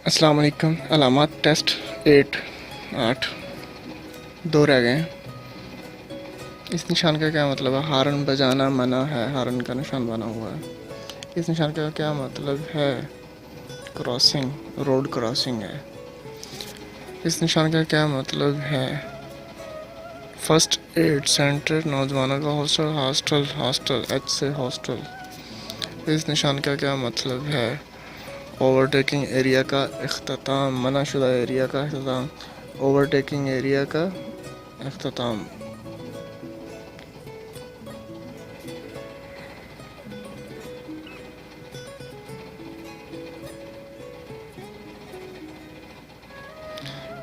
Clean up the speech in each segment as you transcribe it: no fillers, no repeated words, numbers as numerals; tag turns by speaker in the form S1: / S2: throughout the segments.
S1: अस्सलाम वालेकुम। अलामात टेस्ट 8 8 दो रह गए हैं। इस निशान का क्या मतलब है? हारन बजाना मना है, हारन का निशान बना हुआ है। इस निशान का क्या मतलब है? क्रॉसिंग, रोड क्रॉसिंग है। इस निशान का क्या मतलब है? फर्स्ट एड सेंटर, नौजवानों का हॉस्टल, हॉस्टल हॉस्टल एच से हॉस्टल। इस निशान का क्या मतलब है? ओवरटेकिंग एरिया का इख्तिताम, मनाशुदा एरिया का इख्तिताम, ओवरटेकिंग एरिया का इख्तिताम।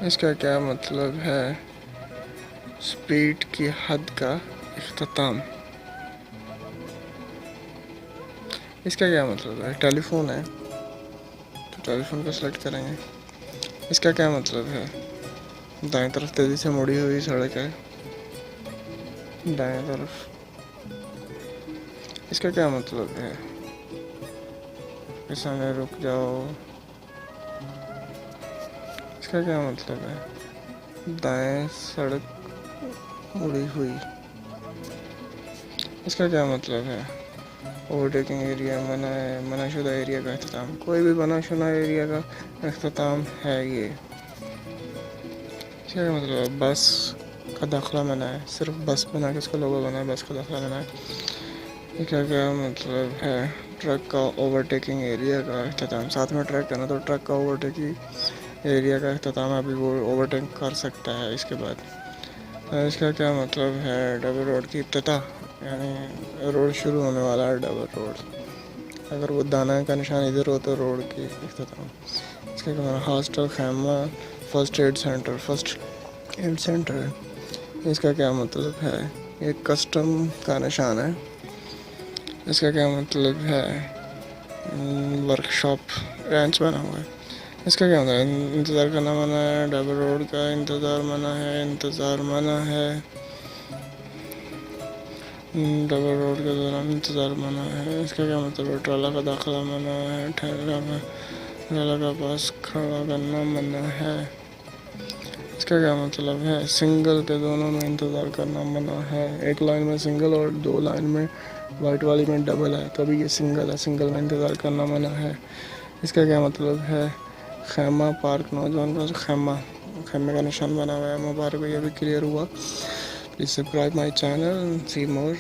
S1: इसका क्या मतलब है? स्पीड की हद का इख्तिताम। इसका क्या मतलब है? टेलीफोन है तो टेलीफोन को सेलेक्ट करेंगे। इसका क्या मतलब है? दाएं तरफ तेजी से मुड़ी हुई सड़क है, दाएं तरफ। इसका क्या मतलब है? किसान रुक जाओ। इसका क्या मतलब है? दाएं सड़क मुड़ी हुई। इसका क्या मतलब है? ओवरटेकिंग एरिया मना है, मनाशुदा एरिया का अख्तिताम। कोई भी मनाशुदा एरिया का अख्तिताम है ये। इसका क्या मतलब है? बस का दाखिला मना है, सिर्फ बस बना के इसका लोगो बना है, बस का दाखिला मना है। इसका क्या मतलब है? ट्रक का ओवरटेकिंग एरिया का अख्तिताम। साथ में ट्रक है ना, तो ट्रक का ओवरटेकिंग एरिया का अख्तिताम है, अभी वो ओवरटेक कर सकता है इसके बाद। इसका क्या मतलब है? डबल रोड की इब्तिदा, यानी रोड शुरू होने वाला है, डबल रोड। अगर वो दाना का निशान इधर हो तो रोड की इख्तिताम। इसका क्या मतलब? हॉस्टल, खैमा, first aid centre, first aid centre है। इसका क्या मतलब है? ये कस्टम का निशान है। इसका क्या मतलब है? वर्कशॉप, रेंच बना हुआ है। इसका क्या मतलब है? इंतज़ार करना मना है, डबल रोड का इंतज़ार मना है, इंतज़ार मना है, डबल रोड के दौरान इंतज़ार मना है। इसका क्या मतलब है? ट्राला का दाखिला मना है, ट्राला का पास खड़ा करना मना है। इसका क्या मतलब है? सिंगल के दोनों में इंतज़ार करना मना है। एक लाइन में सिंगल और दो लाइन में वाइट वाली में डबल है, तो अभी ये सिंगल है, सिंगल में इंतज़ार करना मना है। इसका क्या मतलब है? खैमा पार्क, नौजवान का खैमा, खैमे का निशान बना हुआ है। मुबारक, ये भी क्लियर हुआ। Please subscribe my channel, see more.